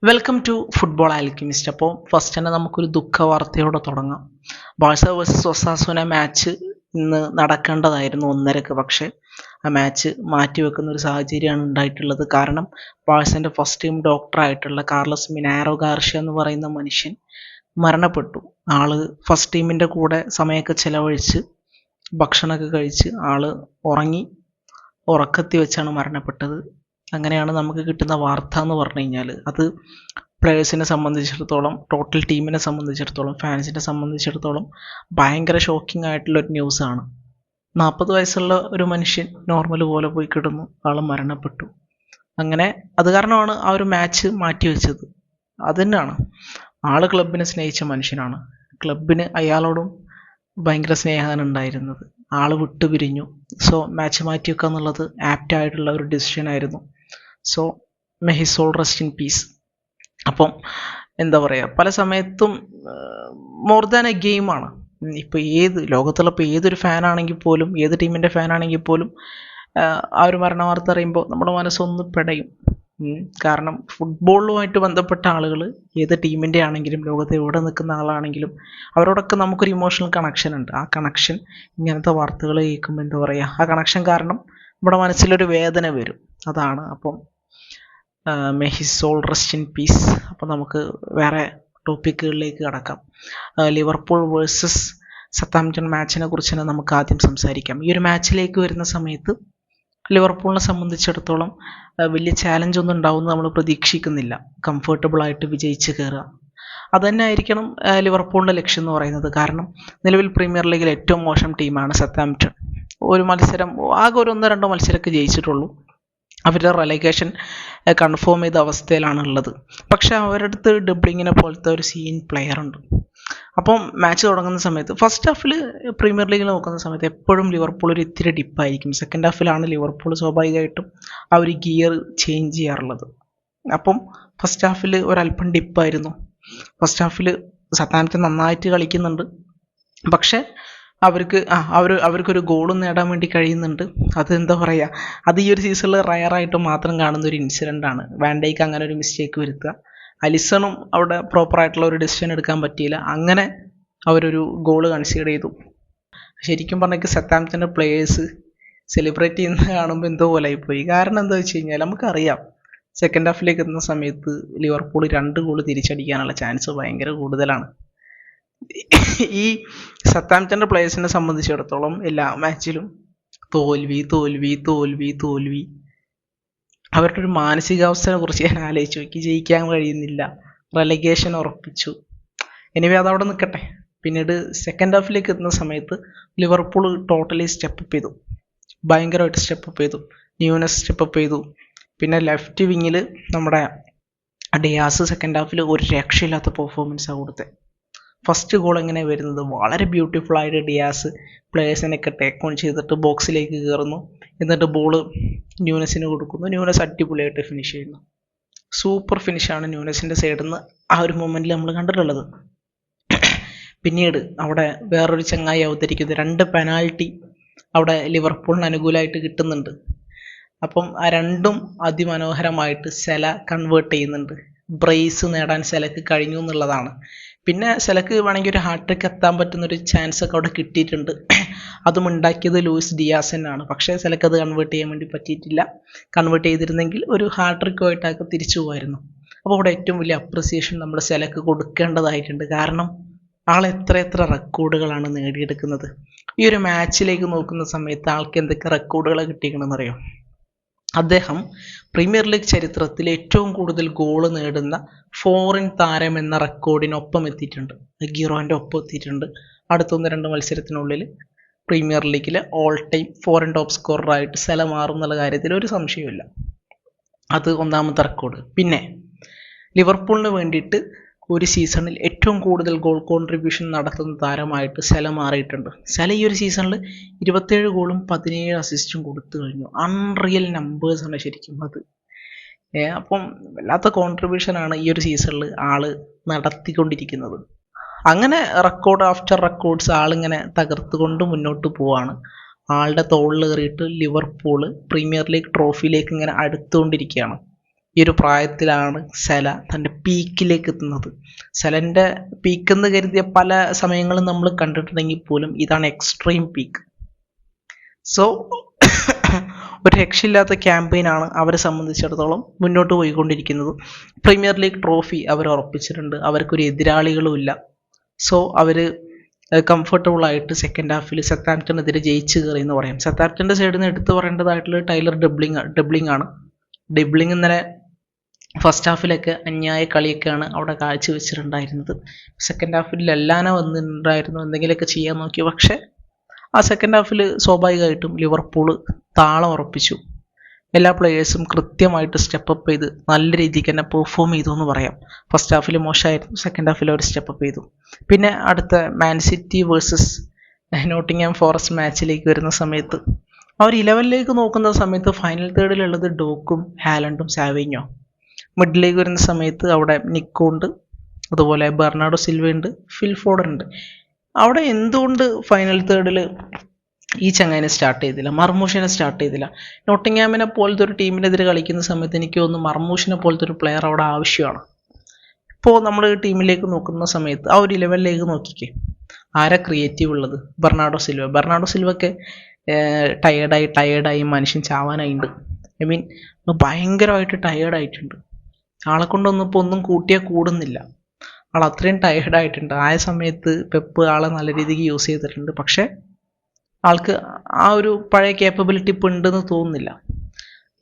Welcome to football alchemist. അപ്പോൾ first തന്നെ നമുക്കൊരു ദുഃഖ വാർത്തയോടെ തുടങ്ങാം. ബാഴ്സ വേഴ്സസ് ഒസാസുന മാച്ച് ഇന്ന് നടക്കേണ്ടതായിരുന്നു 1:30-ക്ക്. പക്ഷേ ആ മാച്ച് മാറ്റിവെക്കുന്ന ഒരു സാഹചര്യമാണ് ഉണ്ടായിട്ടുള്ളത്. കാരണം ബാഴ്സൻ്റെ ഫസ്റ്റ് ടീം ഡോക്ടറായിട്ടുള്ള കാർലസ് മിനാരോ ഗാർഷ്യ എന്ന് പറയുന്ന മനുഷ്യൻ മരണപ്പെട്ടു. ആള് ഫസ്റ്റ് ടീമിൻ്റെ കൂടെ സമയമൊക്കെ ചിലവഴിച്ച് ഭക്ഷണമൊക്കെ കഴിച്ച് ആള് ഉറങ്ങി, ഉറക്കത്തിൽ വെച്ചാണ് മരണപ്പെട്ടത്. അങ്ങനെയാണ് നമുക്ക് കിട്ടുന്ന വാർത്ത എന്ന് പറഞ്ഞു കഴിഞ്ഞാൽ. അത് പ്ലേയേഴ്സിനെ സംബന്ധിച്ചിടത്തോളം, ടോട്ടൽ ടീമിനെ സംബന്ധിച്ചിടത്തോളം, ഫാൻസിനെ സംബന്ധിച്ചിടത്തോളം ഭയങ്കര ഷോക്കിംഗ് ആയിട്ടുള്ളൊരു ന്യൂസാണ്. 40 വയസ്സുള്ള ഒരു മനുഷ്യൻ നോർമൽ പോലെ പോയി കിടന്നു, ആൾ മരണപ്പെട്ടു. അങ്ങനെ അത് കാരണമാണ് ആ ഒരു മാച്ച് മാറ്റിവെച്ചത്. അത് തന്നെയാണ്, ആൾ ക്ലബിനെ സ്നേഹിച്ച മനുഷ്യനാണ്. ക്ലബിന് അയാളോടും ഭയങ്കര സ്നേഹമാണ് ഉണ്ടായിരുന്നത്. ആൾ വിട്ടുപിരിഞ്ഞു. സോ മാച്ച് മാറ്റി വെക്കുക എന്നുള്ളത് ആപ്റ്റ് ആയിട്ടുള്ള ഒരു ഡിസിഷൻ ആയിരുന്നു. So may his soul rest in peace. അപ്പം എന്താ പറയുക, പല സമയത്തും മോർ ദാൻ എ ഗെയിമാണ്. ഇപ്പോൾ ലോകത്തുള്ള ഏതൊരു ഫാനാണെങ്കിൽ പോലും, ഏത് ടീമിൻ്റെ ഫാനാണെങ്കിൽ പോലും ആ ഒരു മരണ വാർത്ത അറിയുമ്പോൾ നമ്മുടെ മനസ്സൊന്ന് പിടയും. കാരണം ഫുട്ബോളുമായിട്ട് ബന്ധപ്പെട്ട ആളുകൾ ഏത് ടീമിൻ്റെ ആണെങ്കിലും, ലോകത്ത് എവിടെ നിൽക്കുന്ന ആളാണെങ്കിലും, അവരോടൊക്കെ നമുക്കൊരു ഇമോഷണൽ കണക്ഷൻ ഉണ്ട്. ആ കണക്ഷൻ ഇങ്ങനത്തെ വാർത്തകൾ കേൾക്കുമ്പോൾ എന്താ പറയുക, ആ കണക്ഷൻ കാരണം നമ്മുടെ മനസ്സിലൊരു വേദന വരും. അതാണ്. അപ്പം may his soul rest in peace. അപ്പോൾ നമുക്ക് വേറെ ടോപ്പിക്കുകളിലേക്ക് കടക്കാം. ലിവർപൂൾ വേഴ്സസ് സത്താംപ്ടൺ മാച്ചിനെ കുറിച്ച് തന്നെ നമുക്ക് ആദ്യം സംസാരിക്കാം. ഈ ഒരു മാച്ചിലേക്ക് വരുന്ന സമയത്ത് ലിവർപൂളിനെ സംബന്ധിച്ചിടത്തോളം വലിയ ചാലഞ്ച് ഒന്നും ഉണ്ടാവുമെന്ന് നമ്മൾ പ്രതീക്ഷിക്കുന്നില്ല. കംഫർട്ടബിളായിട്ട് വിജയിച്ച് കയറുക, അതുതന്നെ ആയിരിക്കണം ലിവർപൂളിൻ്റെ ലക്ഷ്യം എന്ന് പറയുന്നത്. കാരണം നിലവിൽ പ്രീമിയർ ലീഗിൽ ഏറ്റവും മോശം ടീമാണ് സത്താംപ്ടൺ. ഒരു മത്സരം, ആകെ ഒരു 1-2 മത്സരമൊക്കെ ജയിച്ചിട്ടുള്ളൂ. അവരുടെ റെലഗേഷൻ കൺഫേം ചെയ്ത അവസ്ഥയിലാണ് ഉള്ളത്. പക്ഷേ അവരുടെ അടുത്ത് ഡബ്ലിങ്ങിനെ പോലത്തെ ഒരു സീൻ പ്ലെയർ ഉണ്ട്. അപ്പം മാച്ച് തുടങ്ങുന്ന സമയത്ത് ഫസ്റ്റ് ഹാഫിൽ പ്രീമിയർ ലീഗിൽ നോക്കുന്ന സമയത്ത് എപ്പോഴും ലിവർപൂൾ ഒരു ഇത്തിരി ഡിപ്പായിരിക്കും. സെക്കൻഡ് ഹാഫിലാണ് ലിവർപൂൾ സ്വാഭാവികമായിട്ടും ആ ഒരു ഗിയർ ചേഞ്ച് ചെയ്യാറുള്ളത്. അപ്പം ഫസ്റ്റ് ഹാഫിൽ ഒരല്പം ഡിപ്പായിരുന്നു. ഫസ്റ്റ് ഹാഫിൽ സത്താംപ്ടൺ നന്നായിട്ട് കളിക്കുന്നുണ്ട്. പക്ഷേ അവർക്കൊരു ഗോളും നേടാൻ വേണ്ടി കഴിയുന്നുണ്ട്. അത് എന്താ പറയുക, അത് ഈ ഒരു സീസണിൽ റയറായിട്ട് മാത്രം കാണുന്ന ഒരു ഇൻസിഡൻ്റാണ്. വാൻ ഡൈക്ക് അങ്ങനെ ഒരു മിസ്റ്റേക്ക് വരുത്തുക, അലിസണും അവിടെ പ്രോപ്പറായിട്ടുള്ള ഒരു ഡിസിഷൻ എടുക്കാൻ പറ്റിയില്ല. അങ്ങനെ അവരൊരു ഗോള് കൺസീഡ് ചെയ്തു. ശരിക്കും പറഞ്ഞാൽ സത്താംപ്ടൻ്റെ പ്ലേയേഴ്സ് സെലിബ്രേറ്റ് ചെയ്യുന്നത് കാണുമ്പോൾ എന്തോ പോലെ ആയിപ്പോയി. കാരണം എന്താ വെച്ച് കഴിഞ്ഞാൽ, നമുക്കറിയാം സെക്കൻഡ് ഹാഫിലേക്ക് എത്തുന്ന സമയത്ത് ലിവർപൂൾ 2 ഗോള് തിരിച്ചടിക്കാനുള്ള ചാൻസ് ഭയങ്കര കൂടുതലാണ്. ഈ സത്താംപ്ടൻ്റെ പ്ലേയേഴ്സിനെ സംബന്ധിച്ചിടത്തോളം എല്ലാ മാച്ചിലും തോൽവി തോൽവി തോൽവി തോൽവി. അവരുടെ ഒരു മാനസികാവസ്ഥയെ കുറിച്ച് ഞാൻ ആലോചിച്ചു നോക്കി. ജയിക്കാൻ കഴിയുന്നില്ല, റെലഗേഷൻ ഉറപ്പിച്ചു. എനിവേ അതവിടെ നിൽക്കട്ടെ. പിന്നീട് സെക്കൻഡ് ഹാഫിലേക്ക് എത്തുന്ന സമയത്ത് ലിവർപൂൾ ടോട്ടലി സ്റ്റെപ്പപ്പ് ചെയ്തു, ഭയങ്കരമായിട്ട് സ്റ്റെപ്പപ്പ് ചെയ്തു. ന്യൂനസ് സ്റ്റെപ്പപ്പ് ചെയ്തു. പിന്നെ ലെഫ്റ്റ് വിങ്ങിൽ നമ്മുടെ ഡിയാസ് സെക്കൻഡ് ഹാഫിൽ ഒരു രക്ഷയില്ലാത്ത പെർഫോമൻസാണ് കൊടുത്തത്. ഫസ്റ്റ് ഗോൾ എങ്ങനെ വരുന്നത്, വളരെ ബ്യൂട്ടിഫുള്ളായിട്ട് ഡിയാസ് പ്ലേയേഴ്സിനൊക്കെ ടേക്ക് ഓൺ ചെയ്തിട്ട് ബോക്സിലേക്ക് കയറുന്നു, എന്നിട്ട് ബോൾ ന്യൂനസിന് കൊടുക്കുന്നു. ന്യൂനസ് അടിപൊളിയായിട്ട് ഫിനിഷ് ചെയ്യുന്നു. സൂപ്പർ ഫിനിഷാണ് ന്യൂനസിൻ്റെ സൈഡിൽ നിന്ന് ആ ഒരു മൊമെൻറ്റിൽ നമ്മൾ കണ്ടിട്ടുള്ളത്. പിന്നീട് അവിടെ വേറൊരു ചങ്ങായി അവതരിക്കുന്നത്, 2 പെനാൽറ്റി അവിടെ ലിവർപൂളിന് അനുകൂലമായിട്ട് കിട്ടുന്നുണ്ട്. അപ്പം ആ രണ്ടും അതിമനോഹരമായിട്ട് സെല കൺവേർട്ട് ചെയ്യുന്നുണ്ട്. ബ്രേസ് നേടാൻ സെലക്ക് കഴിഞ്ഞു എന്നുള്ളതാണ്. പിന്നെ സെലക്ക് വേണമെങ്കിൽ ഒരു ഹാട്രിക്ക് എത്താൻ പറ്റുന്നൊരു ചാൻസ് ഒക്കെ അവിടെ കിട്ടിയിട്ടുണ്ട്. അതും ഉണ്ടാക്കിയത് ലൂയിസ് ഡിയാസ് തന്നെയാണ്. പക്ഷേ സെലക്ക് അത് കൺവേർട്ട് ചെയ്യാൻ വേണ്ടി പറ്റിയിട്ടില്ല. കൺവേർട്ട് ചെയ്തിരുന്നെങ്കിൽ ഒരു ഹാട്രിക്കുമായിട്ടൊക്കെ തിരിച്ചു പോകുമായിരുന്നു. അപ്പോൾ അവിടെ ഏറ്റവും വലിയ അപ്രിസിയേഷൻ നമ്മൾ സെലക്ക് കൊടുക്കേണ്ടതായിട്ടുണ്ട്. കാരണം ആൾ എത്ര റെക്കോർഡുകളാണ് നേടിയെടുക്കുന്നത്. ഈ ഒരു മാച്ചിലേക്ക് നോക്കുന്ന സമയത്ത് ആൾക്ക് എന്തൊക്കെ റെക്കോർഡുകളാണ് കിട്ടിയിരിക്കണമെന്നറിയോ? അദ്ദേഹം പ്രീമിയർ ലീഗ് ചരിത്രത്തിൽ ഏറ്റവും കൂടുതൽ ഗോള് നേടുന്ന ഫോറിൻ താരം എന്ന റെക്കോർഡിനൊപ്പം എത്തിയിട്ടുണ്ട്. ഗീറോൻ്റെ ഒപ്പം എത്തിയിട്ടുണ്ട്. അടുത്ത 1-2 മത്സരത്തിനുള്ളിൽ പ്രീമിയർ ലീഗിലെ ഓൾ ടൈം ഫോറിൻ ടോപ്പ് സ്കോററായിട്ട് സെല മാറും എന്നുള്ള കാര്യത്തിൽ ഒരു സംശയവുമില്ല. അത് ഒന്നാമത്തെ റെക്കോർഡ്. പിന്നെ ലിവർപൂളിന് വേണ്ടിയിട്ട് ഒരു സീസണിൽ ഏറ്റവും കൂടുതൽ ഗോൾ കോൺട്രിബ്യൂഷൻ നടത്തുന്ന താരമായിട്ട് സെല മാറിയിട്ടുണ്ട്. സെല ഈ ഒരു സീസണിൽ 27 ഗോളും 17 അസിസ്റ്റും കൊടുത്തു കഴിഞ്ഞു. അൺറിയൽ നമ്പേഴ്സാണ് ശരിക്കും അത്. അപ്പം വല്ലാത്ത കോൺട്രിബ്യൂഷനാണ് ഈ ഒരു സീസണിൽ ആൾ നടത്തിക്കൊണ്ടിരിക്കുന്നത്. അങ്ങനെ റെക്കോർഡ് ആഫ്റ്റർ റെക്കോർഡ്സ് ആളിങ്ങനെ തകർത്തുകൊണ്ട് മുന്നോട്ട് പോവാണ്. ആളുടെ തോളിൽ കയറിയിട്ട് ലിവർപൂൾ പ്രീമിയർ ലീഗ് ട്രോഫിയിലേക്ക് ഇങ്ങനെ അടുത്തുകൊണ്ടിരിക്കുകയാണ്. ഈ ഒരു പ്രായത്തിലാണ് സല തൻ്റെ പീക്കിലേക്ക് എത്തുന്നത്. സലൻ്റെ പീക്ക് എന്ന് കരുതിയ പല സമയങ്ങളും നമ്മൾ കണ്ടിട്ടുണ്ടെങ്കിൽ പോലും ഇതാണ് എക്സ്ട്രീം പീക്ക്. സോ ഒരു രക്ഷയില്ലാത്ത ക്യാമ്പയിനാണ് അവരെ സംബന്ധിച്ചിടത്തോളം മുന്നോട്ട് പോയിക്കൊണ്ടിരിക്കുന്നത്. പ്രീമിയർ ലീഗ് ട്രോഫി അവർ ഉറപ്പിച്ചിട്ടുണ്ട്, അവർക്കൊരു എതിരാളികളും ഇല്ല. സോ അവർ കംഫർട്ടബിൾ ആയിട്ട് സെക്കൻഡ് ഹാഫിൽ സത്താംപ്ടണെതിരെ ജയിച്ചു കയറി എന്ന് പറയാം. സത്താംപ്ടൻ്റെ സൈഡിൽ നിന്ന് എടുത്തു പറയേണ്ടതായിട്ടുള്ള ടൈലർ ഡെബ്ലിംഗ് ആണ്. ഡെബ്ലിംഗ് ഇന്നലെ ഫസ്റ്റ് ഹാഫിലൊക്കെ അന്യായ കളിയൊക്കെയാണ് അവിടെ കാഴ്ചവെച്ചിട്ടുണ്ടായിരുന്നത്. സെക്കൻഡ് ഹാഫിൽ ലല്ലാന വന്നിട്ടുണ്ടായിരുന്നു എന്തെങ്കിലുമൊക്കെ ചെയ്യാൻ നോക്കി. പക്ഷേ ആ സെക്കൻഡ് ഹാഫിൽ സ്വാഭാവികമായിട്ടും ലിവർപൂൾ താളം ഉറപ്പിച്ചു. എല്ലാ പ്ലെയേഴ്സും കൃത്യമായിട്ട് സ്റ്റെപ്പപ്പ് ചെയ്ത് നല്ല രീതിക്ക് തന്നെ പെർഫോം ചെയ്തു എന്ന് പറയാം. ഫസ്റ്റ് ഹാഫിൽ മോശമായിരുന്നു, സെക്കൻഡ് ഹാഫിൽ അവർ സ്റ്റെപ്പപ്പ് ചെയ്തു. പിന്നെ അടുത്ത Man City versus Nottingham Forest മാച്ചിലേക്ക് വരുന്ന സമയത്ത് അവർ 11ലേക്ക് നോക്കുന്ന സമയത്ത് ഫൈനൽ തേർഡിലുള്ളത് ഡോക്കും ഹാലൻഡും സാവിഞ്ഞോ. മിഡിലേക്ക് വരുന്ന സമയത്ത് അവിടെ നിക്കോ ഉണ്ട്, അതുപോലെ ബെർണാഡോ സിൽവ ഉണ്ട്, ഫിൽ ഫോഡൻ ഉണ്ട്. അവിടെ എന്തുകൊണ്ട് ഫൈനൽ തേർഡിൽ ഈ ചങ്ങായിനെ സ്റ്റാർട്ട് ചെയ്തില്ല, മർമൂഷിനെ സ്റ്റാർട്ട് ചെയ്തില്ല? നോട്ടിംഗ്ഹാമിനെ പോലത്തെ ഒരു ടീമിനെതിരെ കളിക്കുന്ന സമയത്ത് എനിക്ക് തോന്നുന്നു മർമൂഷിനെ പോലത്തെ ഒരു പ്ലെയർ അവിടെ ആവശ്യമാണ്. ഇപ്പോൾ നമ്മൾ ടീമിലേക്ക് നോക്കുന്ന സമയത്ത് ആ ഒരു 11ലേക്ക് നോക്കിക്കേ, ആരാ ക്രിയേറ്റീവ് ഉള്ളത്? ബെർണാഡോ സിൽവൊക്കെ ടയേർഡായി മനുഷ്യൻ ചാവാനായിട്ടുണ്ട്. ഐ മീൻ ഭയങ്കരമായിട്ട് ടയേർഡായിട്ടുണ്ട്. ആളെ കൊണ്ടൊന്നും ഇപ്പോൾ ഒന്നും കൂട്ടിയാൽ കൂടുന്നില്ല. ആൾ അത്രയും ടയേർഡായിട്ടുണ്ട്. ആയ സമയത്ത് പെപ്പ് ആളെ നല്ല രീതിക്ക് യൂസ് ചെയ്തിട്ടുണ്ട്. പക്ഷേ ആൾക്ക് ആ ഒരു പഴയ കേപ്പബിലിറ്റി ഇപ്പോൾ ഉണ്ടെന്ന് തോന്നുന്നില്ല.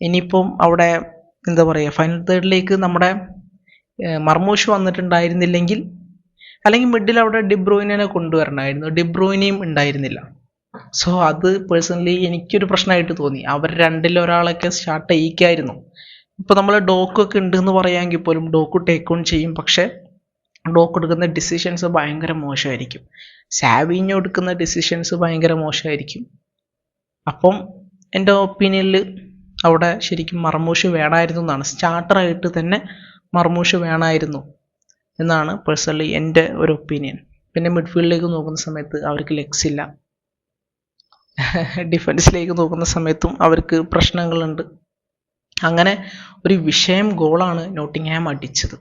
ഇനിയിപ്പം അവിടെ എന്താ പറയുക, ഫൈനൽ തേർഡിലേക്ക് നമ്മുടെ മർമൂഷ് വന്നിട്ടുണ്ടായിരുന്നില്ലെങ്കിൽ, അല്ലെങ്കിൽ മിഡിൽ അവിടെ ഡിബ്രൂയിനെ കൊണ്ടുവരണമായിരുന്നു. ഡിബ്രൂയിനെയും ഉണ്ടായിരുന്നില്ല. സോ അത് പേഴ്സണലി എനിക്കൊരു പ്രശ്നമായിട്ട് തോന്നി. അവർ രണ്ടിലൊരാളൊക്കെ സ്റ്റാർട്ട് ചെയ്യിക്കായിരുന്നു. ഇപ്പോൾ നമ്മൾ ഡോക്കൊക്കെ ഉണ്ടെന്ന് പറയാമെങ്കിൽ പോലും ഡോക്ക് ടേക്ക് ഓൺ ചെയ്യും. പക്ഷേ ഡോക്ക് എടുക്കുന്ന ഡിസിഷൻസ് ഭയങ്കര മോശമായിരിക്കും. സാവിഞ്ഞോ എടുക്കുന്ന ഡിസിഷൻസ് ഭയങ്കര മോശമായിരിക്കും. അപ്പം എൻ്റെ ഒപ്പീനിയനിൽ അവിടെ ശരിക്കും മർമൂഷ് വേണമായിരുന്നു എന്നാണ്, സ്റ്റാർട്ടറായിട്ട് തന്നെ മർമൂഷ് വേണമായിരുന്നു എന്നാണ് പേഴ്സണലി എൻ്റെ ഒരു ഒപ്പീനിയൻ. പിന്നെ മിഡ്ഫീൽഡിലേക്ക് നോക്കുന്ന സമയത്ത് അവർക്ക് ലെഗ്സ് ഇല്ല. ഡിഫൻസിലേക്ക് നോക്കുന്ന സമയത്തും അവർക്ക് പ്രശ്നങ്ങളുണ്ട്. അങ്ങനെ ഒരു വിഷയം ഗോളാണ് നോട്ടിംഗ്ഹാം അടിച്ചത്.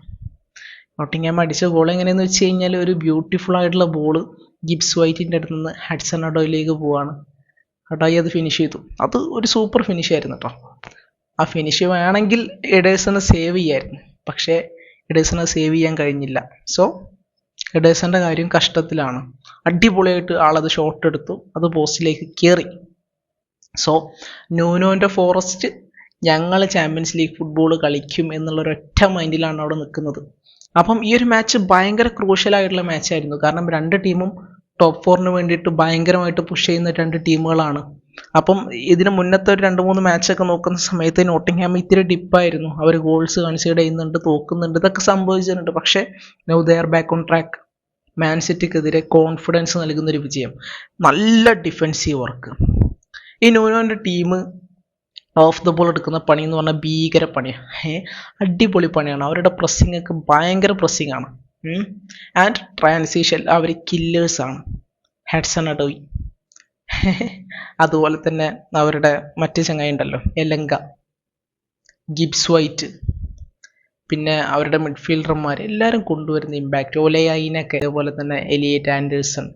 നോട്ടിംഗ്ഹാം അടിച്ച ഗോൾ എങ്ങനെയെന്ന് വെച്ച് കഴിഞ്ഞാൽ, ഒരു ബ്യൂട്ടിഫുൾ ആയിട്ടുള്ള ബോള് ഗിബ്സ് വൈറ്റിൻ്റെ അടുത്ത് നിന്ന് ഹഡ്സൺ അഡോയിലേക്ക് പോവാണ്. അഡോയി അത് ഫിനിഷ് ചെയ്തു. അത് ഒരു സൂപ്പർ ഫിനിഷ് ആയിരുന്നു കേട്ടോ. ആ ഫിനിഷ് വേണമെങ്കിൽ എഡേഴ്സണ് സേവ് ചെയ്യായിരുന്നു, പക്ഷേ എഡേഴ്സണ് സേവ് ചെയ്യാൻ കഴിഞ്ഞില്ല. സോ എഡേഴ്സൻ്റെ കാര്യം കഷ്ടത്തിലാണ്. അടിപൊളിയായിട്ട് ആളത് ഷോട്ട് എടുത്തു, അത് പോസ്റ്റിലേക്ക് കയറി. സോ ന്യൂനോൻ്റെ ഫോറസ്റ്റ് ഞങ്ങൾ ചാമ്പ്യൻസ് ലീഗ് ഫുട്ബോൾ കളിക്കും എന്നുള്ളൊരൊറ്റ മൈൻഡിലാണ് അവിടെ നിൽക്കുന്നത്. അപ്പം ഈ ഒരു മാച്ച് ഭയങ്കര ക്രൂഷ്യലായിട്ടുള്ള മാച്ചായിരുന്നു. കാരണം രണ്ട് ടീമും ടോപ്പ് 4 വേണ്ടിയിട്ട് ഭയങ്കരമായിട്ട് പുഷ് ചെയ്യുന്ന രണ്ട് ടീമുകളാണ്. അപ്പം ഇതിന് മുന്നത്തെ ഒരു 2-3 മാച്ചൊക്കെ നോക്കുന്ന സമയത്ത് നോട്ടിംഗ്ഹാം ഇത്തിരി ഡിപ്പായിരുന്നു. അവർ ഗോൾസ് കൺസീഡ് ചെയ്യുന്നുണ്ട്, തോക്കുന്നുണ്ട്, ഇതൊക്കെ സംഭവിച്ചിട്ടുണ്ട്. പക്ഷേ now they are back on track. Man സിറ്റിക്കെതിരെ കോൺഫിഡൻസ് നൽകുന്നൊരു വിജയം, നല്ല ഡിഫെൻസീവ് വർക്ക്. ഈ ന്യൂനോൻ്റെ ടീം ഓഫ് ദ ബോൾ എടുക്കുന്ന പണി എന്ന് പറഞ്ഞാൽ ഭീകര പണിയാണ്, അടിപൊളി പണിയാണ്. അവരുടെ പ്രസ്സിംഗ് ഒക്കെ ഭയങ്കര പ്രസ്സിംഗ് ആണ്. ആൻഡ് ട്രാൻസിഷൻ അവർ കില്ലേഴ്സാണ്. ഹഡ്സൺ അഡോയി, അതുപോലെ തന്നെ അവരുടെ മറ്റു ചങ്ങായി ഉണ്ടല്ലോ എലങ്ക, ഗിബ്സ് വൈറ്റ്, പിന്നെ അവരുടെ മിഡ്ഫീൽഡർമാർ എല്ലാവരും കൊണ്ടുവരുന്ന ഇമ്പാക്റ്റ്. ഒലയായിനൊക്കെ, അതുപോലെ തന്നെ എലിയറ്റ് ആൻഡേഴ്സൺ,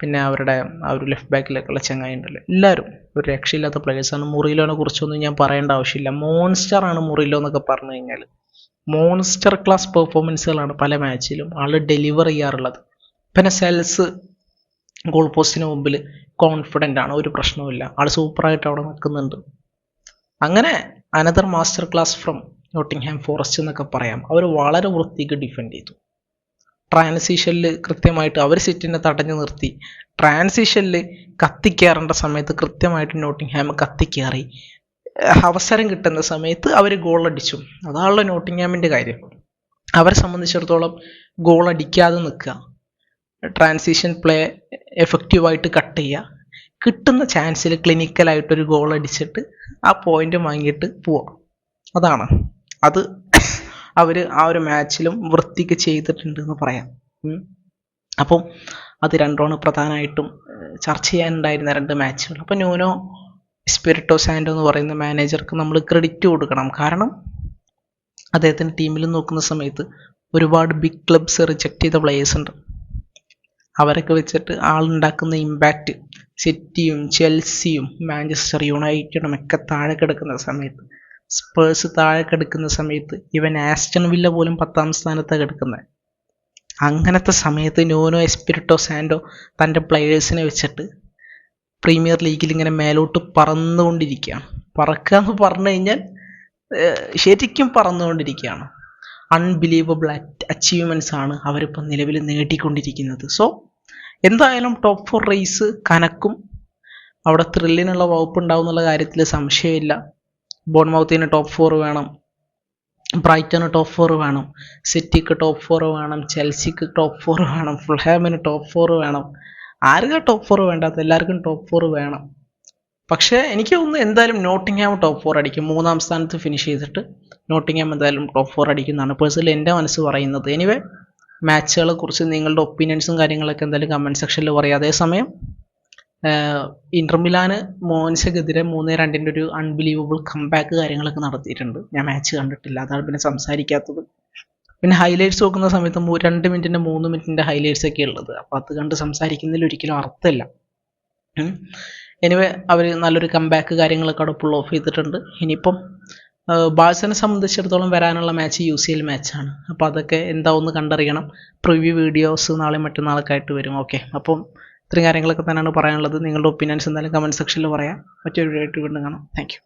പിന്നെ അവരുടെ ആ ഒരു ലെഫ്റ്റ് ബാക്കിലേക്കുള്ള ചങ്ങായി ഉണ്ടല്ലോ, എല്ലാവരും ഒരു രക്ഷയില്ലാത്ത പ്ലേയേഴ്സാണ്. മുറിലോനെ കുറിച്ചൊന്നും ഞാൻ പറയേണ്ട ആവശ്യമില്ല. മോൺസ്റ്ററാണ് മുറിലോ എന്നൊക്കെ പറഞ്ഞു കഴിഞ്ഞാൽ. മോൺസ്റ്റർ ക്ലാസ് പെർഫോമൻസുകളാണ് പല മാച്ചിലും ആൾ ഡെലിവർ ചെയ്യാറുള്ളത്. പിന്നെ സെൽസ് ഗോൾ പോസ്റ്റിന് മുമ്പിൽ കോൺഫിഡൻ്റ് ആണ്, ഒരു പ്രശ്നവുമില്ല, ആൾ സൂപ്പറായിട്ട് അവിടെ നിൽക്കുന്നുണ്ട്. അങ്ങനെ another master class from Nottingham forest എന്നൊക്കെ പറയാം. അവർ വളരെ വൃത്തിക്ക് ഡിഫെൻഡ് ചെയ്തു. ട്രാൻസിഷനിൽ കൃത്യമായിട്ട് അവർ സിറ്റിനെ തടഞ്ഞു നിർത്തി. ട്രാൻസിഷനിൽ കത്തിക്കയറേണ്ട സമയത്ത് കൃത്യമായിട്ട് നോട്ടിംഗ്ഹാം കത്തിക്കയറി. അവസരം കിട്ടുന്ന സമയത്ത് അവർ ഗോൾ അടിച്ചു. അതാണല്ലോ നോട്ടിംഗ്ഹാമിൻ്റെ കാര്യം. അവരെ സംബന്ധിച്ചിടത്തോളം ഗോൾ അടിക്കാതെ നിൽക്കുക, ട്രാൻസിഷൻ പ്ലേ എഫക്റ്റീവായിട്ട് കട്ട് ചെയ്യുക, കിട്ടുന്ന ചാൻസിൽ ക്ലിനിക്കലായിട്ടൊരു ഗോൾ അടിച്ചിട്ട് ആ പോയിന്റ് വാങ്ങിയിട്ട് പോവാം. അതാണ് അത്. അവർ ആ ഒരു മാച്ചിലും വൃത്തിക്ക് ചെയ്തിട്ടുണ്ട് എന്ന് പറയാം. അപ്പം അത് രണ്ടാണ് പ്രധാനമായിട്ടും ചർച്ച ചെയ്യാനുണ്ടായിരുന്ന 2 മാച്ചുകൾ. അപ്പോൾ ന്യൂനോ എസ്പിരിറ്റോ സാന്റോ എന്ന് പറയുന്ന മാനേജർക്ക് നമ്മൾ ക്രെഡിറ്റ് കൊടുക്കണം. കാരണം അദ്ദേഹത്തിൻ്റെ ടീമിൽ നോക്കുന്ന സമയത്ത് ഒരുപാട് ബിഗ് ക്ലബ്സ് റിജക്റ്റ് ചെയ്ത പ്ലേയേഴ്സ് ഉണ്ട്. അവരൊക്കെ വെച്ചിട്ട് ആളുണ്ടാക്കുന്ന ഇമ്പാക്റ്റ് സിറ്റിയും ചെൽസിയും മാഞ്ചസ്റ്റർ യുണൈറ്റഡും ഒക്കെ താഴെ കിടക്കുന്ന സമയത്ത്, സ്പേഴ്സ് താഴെ കിടക്കുന്ന സമയത്ത്, ഇവൻ ആസ്റ്റൺ വില്ല പോലും 10ാം സ്ഥാനത്താണ് കിടക്കുന്നത്. അങ്ങനത്തെ സമയത്ത് ന്യൂനോ എസ്പിരിറ്റോ സാൻഡോ തൻ്റെ പ്ലെയേഴ്സിനെ വെച്ചിട്ട് പ്രീമിയർ ലീഗിൽ ഇങ്ങനെ മേലോട്ട് പറന്നുകൊണ്ടിരിക്കുകയാണ്. പറക്കുക എന്ന് പറഞ്ഞു കഴിഞ്ഞാൽ ശരിക്കും പറന്നുകൊണ്ടിരിക്കുകയാണ്. അൺബിലീവബിൾ അച്ചീവ്മെൻറ്റ്സ് ആണ് അവരിപ്പോൾ നിലവിൽ നേടിക്കൊണ്ടിരിക്കുന്നത്. സോ എന്തായാലും ടോപ്പ് 4 റേസ് കനക്കും. അവിടെ ത്രില്ലിനുള്ള വകുപ്പ് ഉണ്ടാവും എന്നുള്ള കാര്യത്തിൽ സംശയമില്ല. ബോൺമൗത്തിന് ടോപ്പ് 4 വേണം, ബ്രൈറ്റന് ടോപ്പ് 4 വേണം, സിറ്റിക്ക് ടോപ്പ് 4 വേണം, ചെൽസിക്ക് ടോപ്പ് 4 വേണം, ഫുൾഹാമിന് ടോപ്പ് 4 വേണം. ആർക്കാ ടോപ്പ് 4 വേണ്ടാത്ത? എല്ലാവർക്കും ടോപ്പ് 4 വേണം. പക്ഷേ എനിക്ക് തോന്നുന്നു എന്തായാലും നോട്ടിംഗ്ഹാം ടോപ്പ് 4 അടിക്കും. 3ാം സ്ഥാനത്ത് ഫിനിഷ് ചെയ്തിട്ട് നോട്ടിംഗ്ഹാം എന്തായാലും ടോപ്പ് 4 അടിക്കുന്നതാണ് പേഴ്സണലി എൻ്റെ മനസ്സ് പറയുന്നത്. എനിവേ, മാച്ചുകളെ കുറിച്ച് നിങ്ങളുടെ ഒപ്പീനിയൻസും കാര്യങ്ങളൊക്കെ എന്തായാലും കമൻറ്റ് സെക്ഷനിൽ പറയാം. അതേസമയം ഇന്റർ മിലാന് മോൻസക്കെതിരെ 3-2 ഒരു അൺബിലീവബിൾ കംബാക്ക് കാര്യങ്ങളൊക്കെ നടത്തിയിട്ടുണ്ട്. ഞാൻ മാച്ച് കണ്ടിട്ടില്ല, അതാണ് പിന്നെ സംസാരിക്കാത്തത്. പിന്നെ ഹൈലൈറ്റ്സ് നോക്കുന്ന സമയത്ത് 2 മിനിറ്റിൻ്റെ 3 മിനിറ്റിൻ്റെ ഹൈലൈറ്റ്സ് ഒക്കെ ഉള്ളത്. അപ്പോൾ അത് കണ്ട് സംസാരിക്കുന്നതിൽ ഒരിക്കലും അർത്ഥമില്ല. എനിവേ, അവർ നല്ലൊരു കംബാക്ക് കാര്യങ്ങളൊക്കെ അവിടെ പുൾ ഓഫ് ചെയ്തിട്ടുണ്ട്. ഇനിയിപ്പം ബാഴ്സനെ സംബന്ധിച്ചിടത്തോളം വരാനുള്ള മാച്ച് UCL മാച്ചാണ്. അപ്പോൾ അതൊക്കെ എന്താവെന്ന് കണ്ടറിയണം. പ്രിവ്യൂ വീഡിയോസ് നാളെ മറ്റന്നാളൊക്കെ ആയിട്ട് വരും. ഓക്കെ, അപ്പം ഇത്രയും കാര്യങ്ങളൊക്കെ തന്നെയാണ് പറയാനുള്ളത്. നിങ്ങളുടെ ഒപ്പീനിയൻസ് എന്തായാലും കമൻറ്റ് സെക്ഷനിൽ പറയാം. മറ്റൊരു വീഡിയോ ആയിട്ട് വീണ്ടും കാണാം. Thank you.